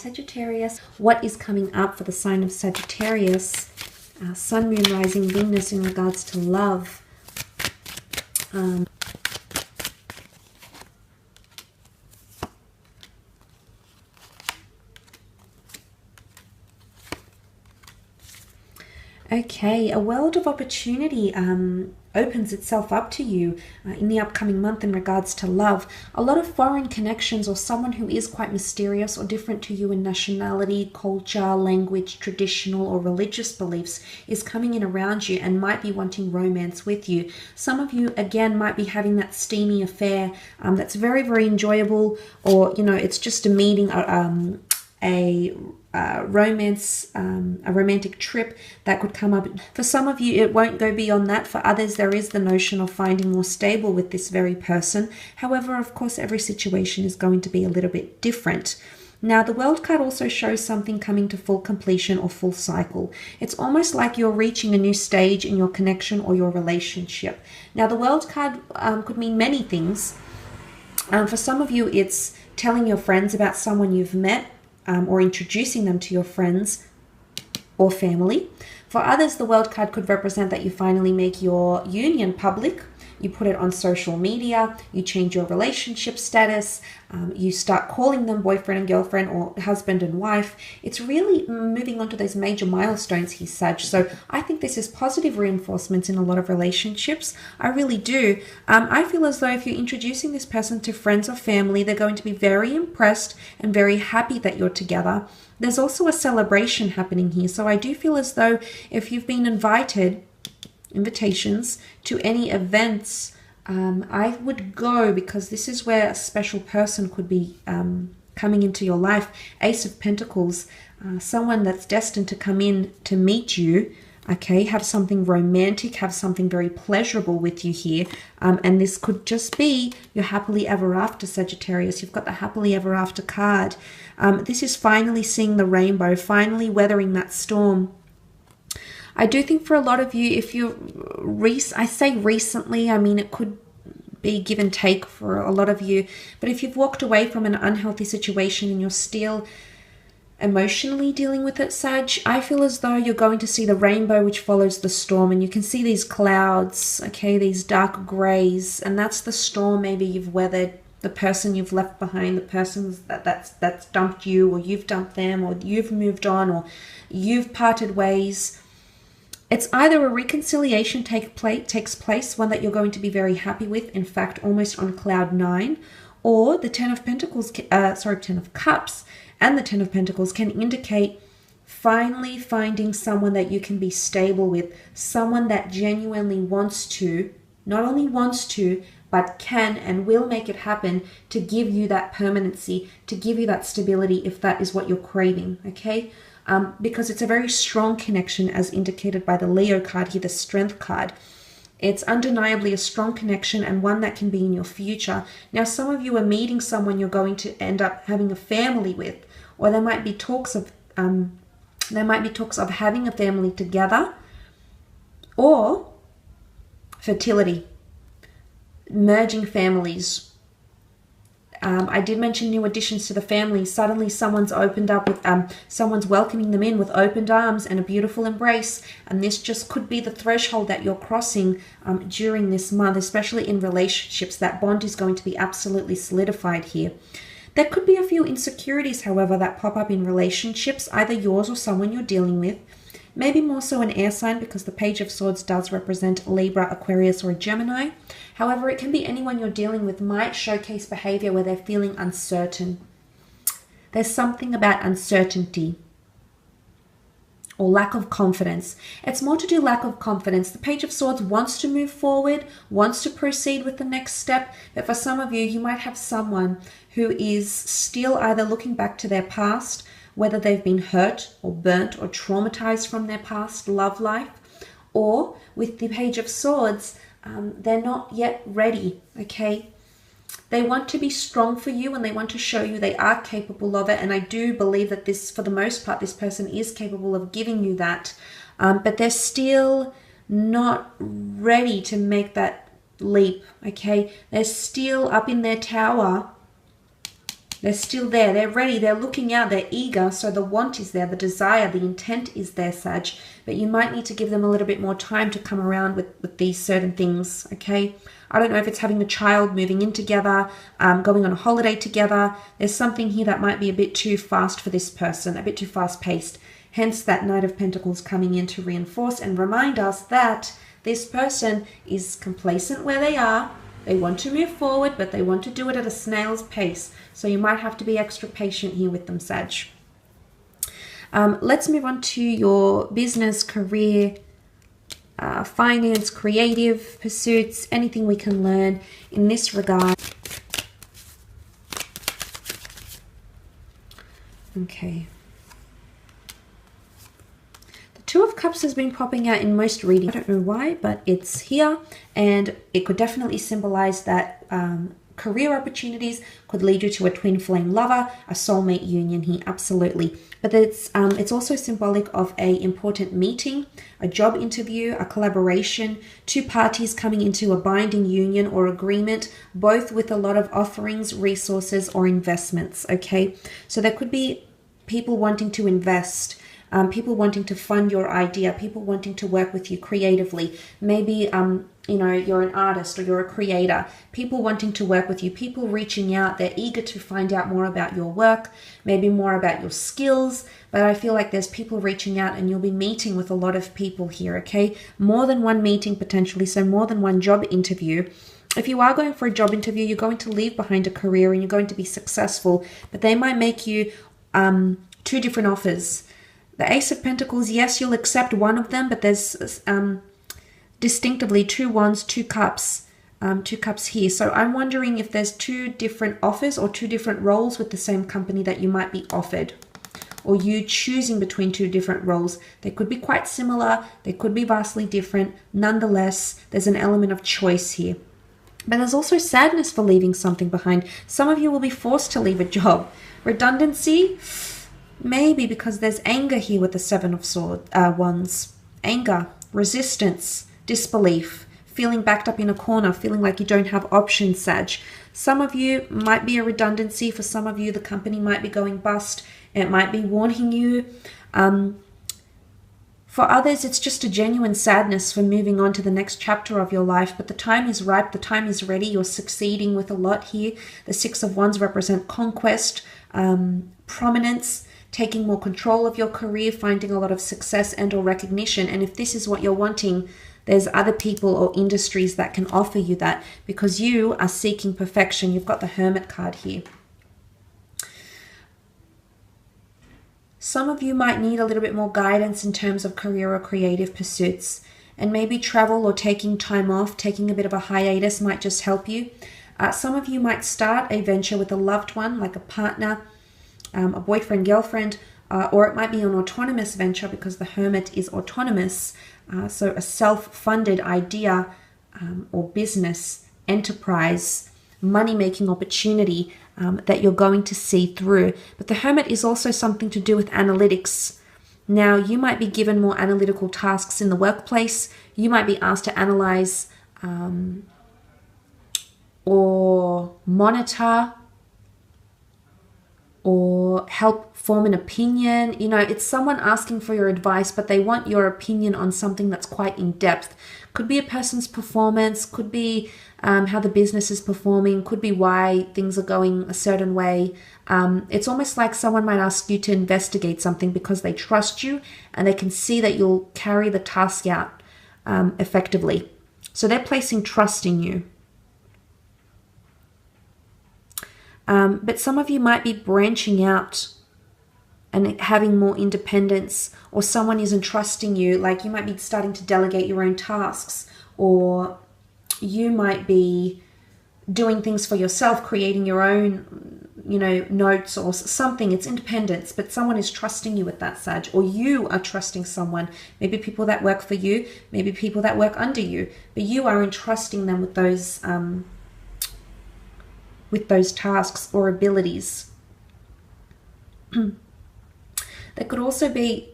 Sagittarius. What is coming up for the sign of Sagittarius? Sun, Moon, Rising, Venus in regards to love. Okay, a world of opportunity opens itself up to you in the upcoming month in regards to love. A lot of foreign connections, or someone who is quite mysterious or different to you in nationality, culture, language, traditional or religious beliefs is coming in around you and might be wanting romance with you. Some of you, again, might be having that steamy affair that's very, very enjoyable, or, you know, it's just a meeting, romance, a romantic trip that could come up. For some of you, it won't go beyond that. For others, there is the notion of finding more stable with this very person. However, of course, every situation is going to be a little bit different. Now, the World card also shows something coming to full completion or full cycle. It's almost like you're reaching a new stage in your connection or your relationship. Now, the World card could mean many things. For some of you, it's telling your friends about someone you've met, or introducing them to your friends or family. For others, the World card could represent that you finally make your union public. You put it on social media, you change your relationship status, you start calling them boyfriend and girlfriend or husband and wife. It's really moving on to those major milestones here, Sag. So I think this is positive reinforcement in a lot of relationships. I really do. I feel as though if you're introducing this person to friends or family, they're going to be very impressed and very happy that you're together. There's also a celebration happening here. So I do feel as though if you've been invitations to any events, I would go, because this is where a special person could be coming into your life. Ace of Pentacles, someone that's destined to come in to meet you, okay, have something romantic, have something very pleasurable with you here. And this could just be your happily ever after, Sagittarius. You've got the happily ever after card. This is finally seeing the rainbow, finally weathering that storm. I do think for a lot of you, if you're, I say recently, I mean, it could be give and take for a lot of you, but if you've walked away from an unhealthy situation and you're still emotionally dealing with it, Sag, I feel as though you're going to see the rainbow which follows the storm, and you can see these clouds, okay, these dark grays, and that's the storm maybe you've weathered. The person you've left behind, the person that's dumped you, or you've dumped them, or you've moved on, or you've parted ways. It's either a reconciliation takes place, one that you're going to be very happy with, in fact, almost on cloud 9, or the 10 of Pentacles, 10 of Cups and the 10 of Pentacles can indicate finally finding someone that you can be stable with, someone that genuinely wants to, not only wants to, but can and will make it happen to give you that permanency, to give you that stability if that is what you're craving, okay? Because it's a very strong connection as indicated by the Leo card here, the Strength card. It's undeniably a strong connection and one that can be in your future. Now, some of you are meeting someone you're going to end up having a family with, or there might be talks of having a family together, or fertility, merging families. I did mention new additions to the family. Suddenly someone's opened up with, someone's welcoming them in with opened arms and a beautiful embrace. And this just could be the threshold that you're crossing during this month, especially in relationships. That bond is going to be absolutely solidified here. There could be a few insecurities, however, that pop up in relationships, either yours or someone you're dealing with. Maybe more so an air sign, because the Page of Swords does represent Libra, Aquarius, or a Gemini. However, it can be anyone you're dealing with might showcase behavior where they're feeling uncertain. There's something about uncertainty or lack of confidence. It's more to do lack of confidence. The Page of Swords wants to move forward, wants to proceed with the next step. But for some of you, you might have someone who is still either looking back to their past, whether they've been hurt or burnt or traumatized from their past love life, or with the Page of Swords, they're not yet ready, okay? They want to be strong for you and they want to show you they are capable of it. And I do believe that this, for the most part, this person is capable of giving you that. But they're still not ready to make that leap, okay? They're still up in their tower They're still there. They're ready. They're looking out. They're eager. So the want is there. The desire, the intent is there, Sag. But you might need to give them a little bit more time to come around with these certain things, okay? I don't know if it's having a child, moving in together, going on a holiday together. There's something here that might be a bit too fast for this person, a bit too fast-paced. Hence that Knight of Pentacles coming in to reinforce and remind us that this person is complacent where they are. They want to move forward, but they want to do it at a snail's pace. So you might have to be extra patient here with them, Sag. Let's move on to your business, career, finance, creative pursuits, anything we can learn in this regard. Okay. The Two of Cups has been popping out in most readings. I don't know why, but it's here, and it could definitely symbolize that career opportunities could lead you to a twin flame lover, a soulmate union here, absolutely. But it's also symbolic of a important meeting, a job interview, a collaboration, two parties coming into a binding union or agreement, both with a lot of offerings, resources, or investments, okay? So there could be people wanting to invest, people wanting to fund your idea, people wanting to work with you creatively. Maybe, you know, you're an artist or you're a creator, people wanting to work with you, people reaching out, they're eager to find out more about your work, maybe more about your skills. But I feel like there's people reaching out and you'll be meeting with a lot of people here, okay? More than one meeting potentially, so more than one job interview. If you are going for a job interview, you're going to leave behind a career and you're going to be successful, but they might make you two different offers. The Ace of Pentacles, yes, you'll accept one of them, but there's distinctively two wands, two cups here. So I'm wondering if there's two different offers or two different roles with the same company that you might be offered, or you choosing between two different roles. They could be quite similar, they could be vastly different. Nonetheless, there's an element of choice here. But there's also sadness for leaving something behind. Some of you will be forced to leave a job. Redundancy, maybe, because there's anger here with the Seven of Wands. Anger, resistance, disbelief, feeling backed up in a corner, feeling like you don't have options, Sag. Some of you might be a redundancy. For some of you, the company might be going bust. It might be warning you. For others, it's just a genuine sadness for moving on to the next chapter of your life. But the time is ripe. The time is ready. You're succeeding with a lot here. The Six of Wands represent conquest, prominence, taking more control of your career, finding a lot of success and or recognition. And if this is what you're wanting, there's other people or industries that can offer you that, because you are seeking perfection. You've got the Hermit card here. Some of you might need a little bit more guidance in terms of career or creative pursuits, and maybe travel or taking time off, taking a bit of a hiatus might just help you. Some of you might start a venture with a loved one, like a partner, a boyfriend, girlfriend, or it might be an autonomous venture, because the Hermit is autonomous. So a self-funded idea or business, enterprise, money-making opportunity that you're going to see through. But the Hermit is also something to do with analytics. Now, you might be given more analytical tasks in the workplace. You might be asked to analyze or monitor or help form an opinion. You know, it's someone asking for your advice, but they want your opinion on something that's quite in depth. Could be a person's performance, could be how the business is performing, could be why things are going a certain way. It's almost like someone might ask you to investigate something because they trust you and they can see that you'll carry the task out effectively. So they're placing trust in you. But some of you might be branching out and having more independence, or someone is entrusting you, like you might be starting to delegate your own tasks, or you might be doing things for yourself, creating your own, you know, notes or something. It's independence, but someone is trusting you with that, Sag, or you are trusting someone, maybe people that work for you, maybe people that work under you, but you are entrusting them with those tasks or abilities. There could also be,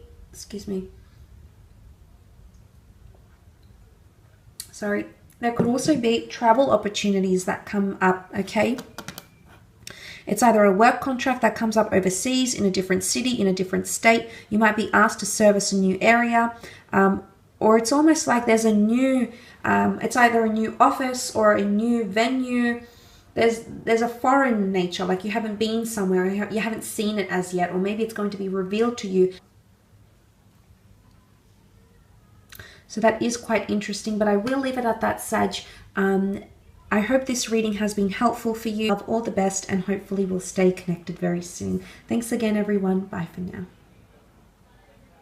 there could also be travel opportunities that come up, okay? It's either a work contract that comes up overseas, in a different city, in a different state. You might be asked to service a new area, or it's almost like there's a new, it's either a new office or a new venue. There's a foreign nature, like you haven't been somewhere, you haven't seen it as yet, or maybe it's going to be revealed to you. So that is quite interesting, but I will leave it at that, Sag. I hope this reading has been helpful for you. All the best, and hopefully we'll stay connected very soon. Thanks again, everyone. Bye for now.